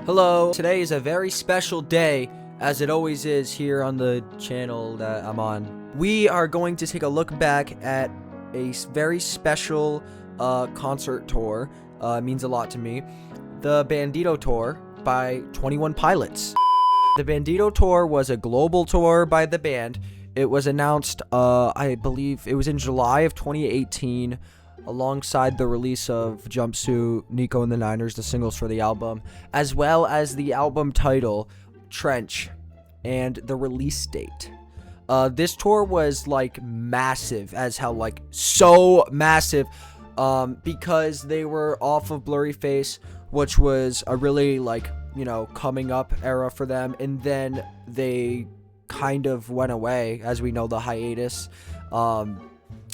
Hello, today is a very special day, as it always is here on the channel that I'm on. We are going to take a look back at a very special concert tour. It means a lot to me. The Bandito tour by 21 Pilots. The Bandito tour was a global tour by the band. It was announced, I believe it was in July of 2018, alongside the release of Jumpsuit, Nico and the Niners, the singles for the album, as well as the album title, Trench, and the release date. This tour was, like, massive as hell, like, so massive, because they were off of Blurryface, which was a really, like, you know, coming up era for them, and then they kind of went away, as we know, the hiatus,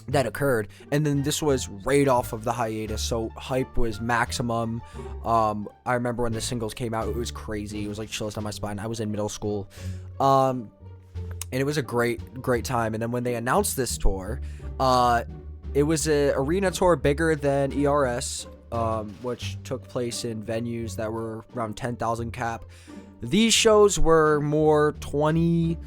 that occurred, and then this was right off of the hiatus, so hype was maximum. I remember when the singles came out, it was crazy. It was like chills down my spine. I was in middle school, and it was a great time. And then when they announced this tour, it was an arena tour bigger than ERS, which took place in venues that were around 10,000 cap. These shows were more 20,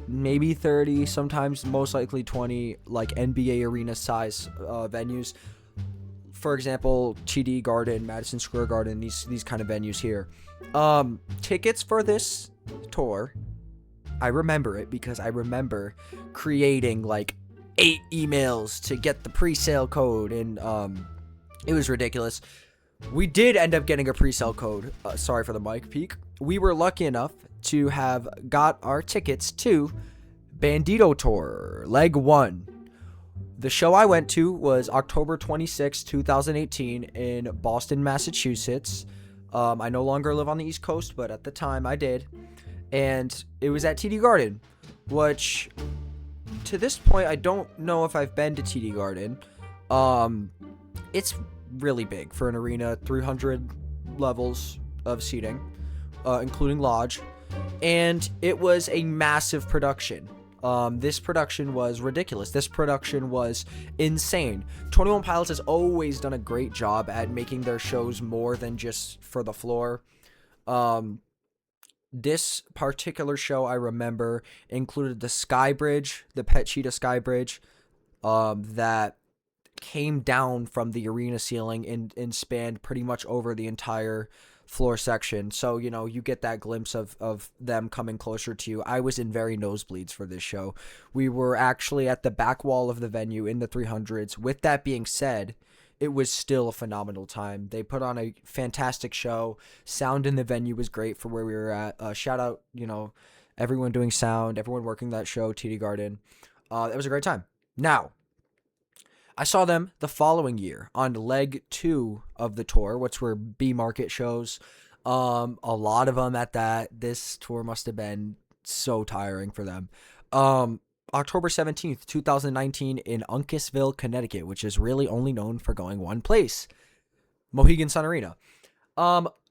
maybe 30, sometimes most likely 20, like NBA arena size venues. For example, TD Garden, Madison Square Garden, these kind of venues here. Tickets for this tour, I remember it because I remember creating like 8 emails to get the pre-sale code, and it was ridiculous. We did end up getting a pre-sale code. Sorry for the mic peak. We were lucky enough to have got our tickets to Bandito Tour, Leg 1. The show I went to was October 26, 2018 in Boston, Massachusetts. I no longer live on the East Coast, but at the time I did. And it was at TD Garden, which to this point, I don't know if I've been to TD Garden. It's really big for an arena, 300 levels of seating, including lodge, and it was a massive production. This production was ridiculous. This production was insane. 21 Pilots has always done a great job at making their shows more than just for the floor. This particular show, I remember, included the Sky Bridge, the Pet Cheetah Sky Bridge, that came down from the arena ceiling and spanned pretty much over the entire floor section. So, you know, you get that glimpse of them coming closer to you. I was in very nosebleeds for this show. We were actually at the back wall of the venue in the 300s. With that being said, it was still a phenomenal time. They put on a fantastic show. Sound in the venue was great for where we were at. Shout out, you know, everyone doing sound, everyone working that show, TD Garden. It was a great time. Now, I saw them the following year on leg 2 of the tour, which were B-market shows. A lot of them at that. This tour must have been so tiring for them. October 17th, 2019 in Uncasville, Connecticut, which is really only known for going one place, Mohegan Sun Arena.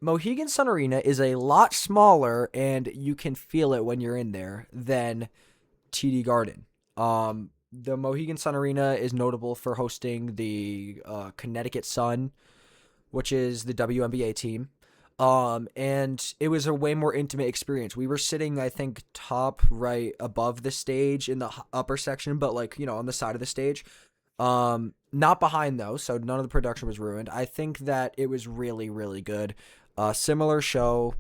Mohegan Sun Arena is a lot smaller, and you can feel it when you're in there, than TD Garden. The Mohegan Sun Arena is notable for hosting the Connecticut Sun, which is the WNBA team. And it was a way more intimate experience. We were sitting, I think, top right above the stage in the upper section, but like, you know, on the side of the stage. Not behind though, so none of the production was ruined. I think that it was really, really good. Similar show.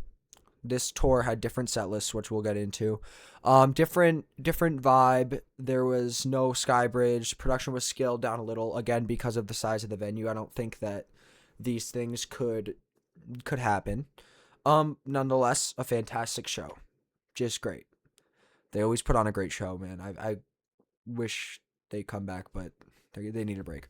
This tour had different set lists, which we'll get into. Different vibe. There was no Sky Bridge. Production was scaled down a little, again, because of the size of the venue. I don't think that these things could happen. Nonetheless, a fantastic show. Just great. They always put on a great show, man. I wish they come back, but they need a break.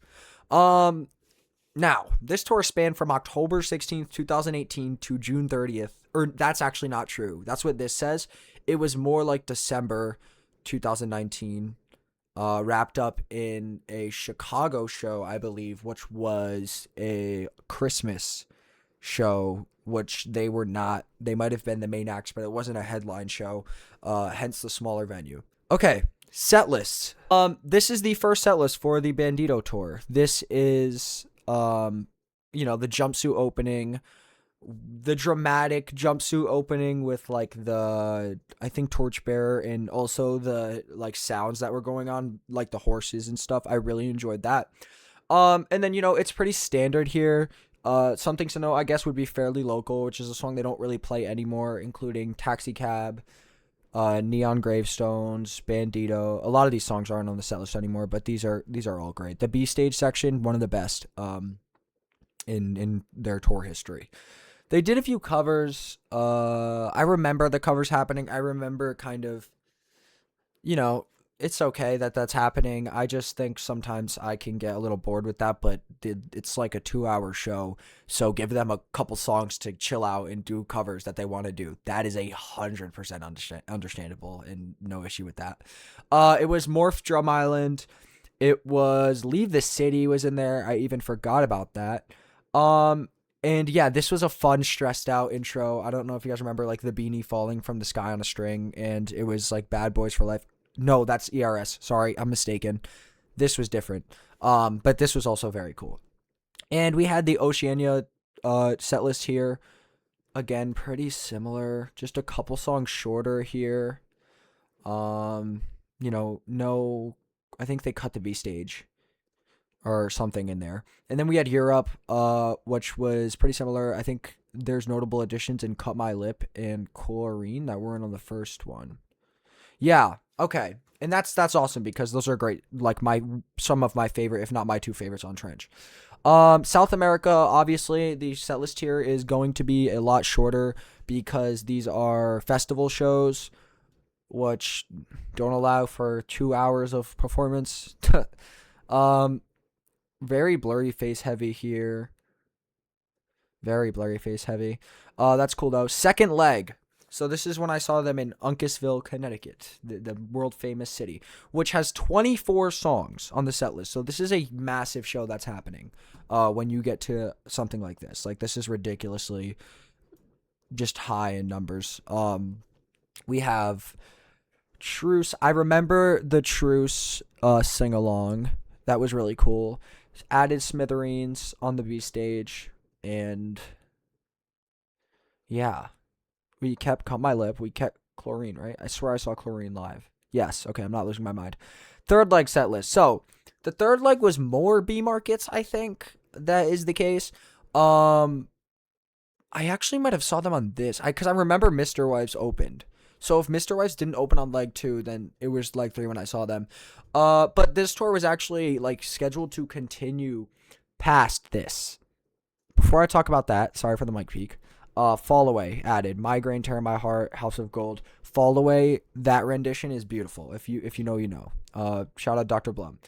Now, this tour spanned from October 16th, 2018 to June 30th. Or that's actually not true. That's what this says. It was more like December 2019. Wrapped up in a Chicago show, I believe, which was a Christmas show, which they were not. They might have been the main acts, but it wasn't a headline show, hence the smaller venue. Okay, set lists. This is the first set list for the Bandito tour. This is, you know, the Jumpsuit opening, the dramatic jumpsuit opening with like the, I think, torchbearer, and also the like sounds that were going on, like the horses and stuff. I really enjoyed that. And then, it's pretty standard here. Some things to know, I guess, would be Fairly Local, which is a song they don't really play anymore, including Taxi Cab, Neon Gravestones, Bandito. A lot of these songs aren't on the set list anymore, but these are all great. The B stage section, one of the best in their tour history. They did a few covers. I remember the covers happening. I remember kind of, it's okay that that's happening. I just think sometimes I can get a little bored with that, but it's like a 2-hour show. So give them a couple songs to chill out and do covers that they want to do. That is 100% understandable, and no issue with that. It was Morph Drum Island. It was Leave the City was in there. I even forgot about that. And yeah, this was a fun, stressed out intro. I don't know if you guys remember like the beanie falling from the sky on a string, and it was like Bad Boys for Life. No, that's ERS. Sorry, I'm mistaken. This was different. But this was also very cool. And we had the Oceania set list here. Again, pretty similar. Just a couple songs shorter here. No, I think they cut the B stage or something in there. And then we had Europe, which was pretty similar. I think there's notable additions in Cut My Lip and Chlorine that weren't on the first one. Yeah, okay. And that's awesome because those are great. Like some of my favorite, if not my two favorites on Trench. South America, obviously, the set list here is going to be a lot shorter because these are festival shows, which don't allow for 2 hours of performance. Very Blurryface heavy here. Very Blurryface heavy. That's cool though. Second leg. So this is when I saw them in Uncasville, Connecticut, the world famous city, which has 24 songs on the set list. So this is a massive show that's happening. When you get to something like this, this is ridiculously just high in numbers. We have Truce. I remember the Truce sing along. That was really cool. Added Smithereens on the B stage, and yeah, we kept Cut My Lip. We kept Chlorine, right? I swear I saw Chlorine live. Yes, okay, I'm not losing my mind. Third leg set list. So the third leg was more B markets. I think that is the case. I actually might have saw them on this, because I remember Mr. Wives opened. So if Mr. Wives didn't open on leg 2, then it was leg 3 when I saw them. But this tour was actually scheduled to continue past this. Before I talk about that, sorry for the mic peak. Fall Away added Migraine, Tear My Heart, House of Gold. Fall Away, that rendition is beautiful. If you know, you know. Shout out Dr. Blum.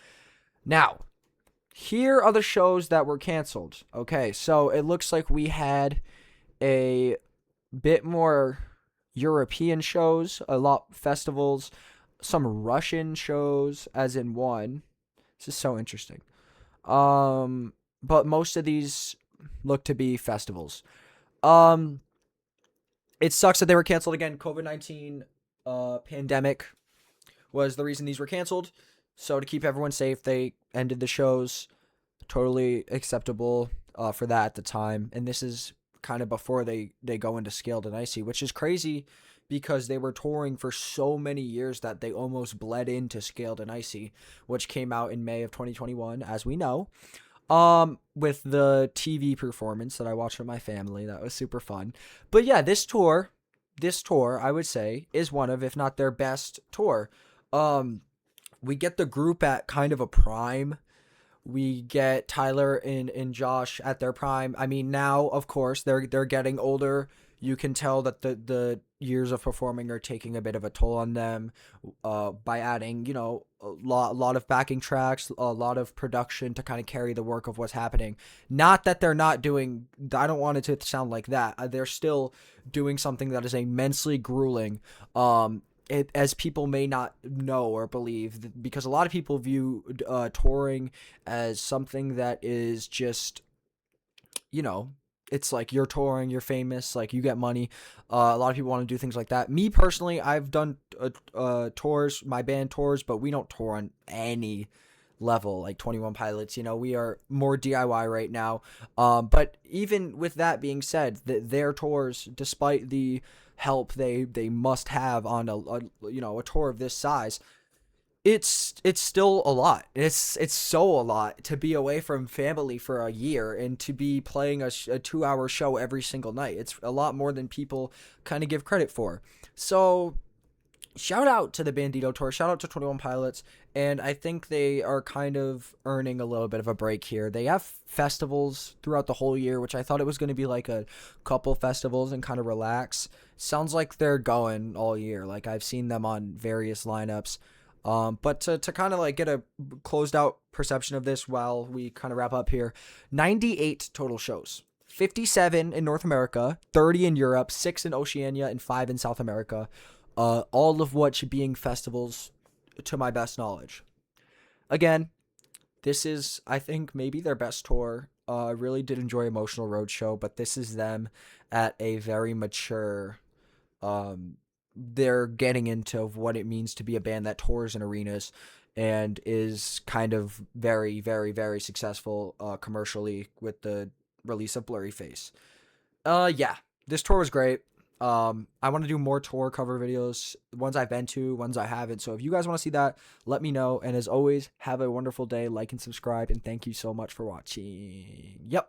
Now, here are the shows that were canceled. Okay, so it looks like we had a bit more European shows, a lot festivals, some Russian shows, as in one. This is so interesting. But most of these look to be festivals. It sucks that they were canceled again. COVID-19 pandemic was the reason these were canceled. So to keep everyone safe, they ended the shows. Totally acceptable for that at the time. And this is kind of before they go into Scaled and Icy, which is crazy because they were touring for so many years that they almost bled into Scaled and Icy, which came out in May of 2021, as we know. With the TV performance that I watched with my family. That was super fun. But yeah, this tour, I would say, is one of, if not their best tour. We get the group at kind of a prime. We get Tyler and Josh at their prime. I mean, now, of course, they're getting older. You can tell that the years of performing are taking a bit of a toll on them by adding, a lot of backing tracks, a lot of production to kind of carry the work of what's happening. Not that they're not doing, I don't want it to sound like that. They're still doing something that is immensely grueling. As people may not know or believe, because a lot of people view touring as something that is just, it's like you're touring, you're famous, you get money. A lot of people want to do things like that. Me personally, I've done tours, my band tours, but we don't tour on any level like 21 Pilots. You know, we are more DIY right now. But even with that being said, their tours, despite the help they must have on a tour of this size, it's still a lot. It's so a lot to be away from family for a year and to be playing a 2 hour show every single night. It's a lot more than people kind of give credit for. So shout out to the Bandito tour. Shout out to 21 Pilots. And I think they are kind of earning a little bit of a break here. They have festivals throughout the whole year, which I thought it was going to be like a couple festivals and kind of relax. Sounds like they're going all year. Like I've seen them on various lineups. But to kind of like get a closed out perception of this while we kind of wrap up here, 98 total shows. 57 in North America, 30 in Europe, 6 in Oceania, and 5 in South America. All of which being festivals to my best knowledge. Again, this is, I think, maybe their best tour. I really did enjoy Emotional Roadshow, but this is them at a very mature, they're getting into what it means to be a band that tours in arenas and is kind of very, very, very successful commercially with the release of Blurryface. Yeah, this tour was great. I want to do more tour cover videos, ones I've been to, ones I haven't. So if you guys want to see that, let me know. And as always, have a wonderful day. Like and subscribe. And thank you so much for watching. Yep.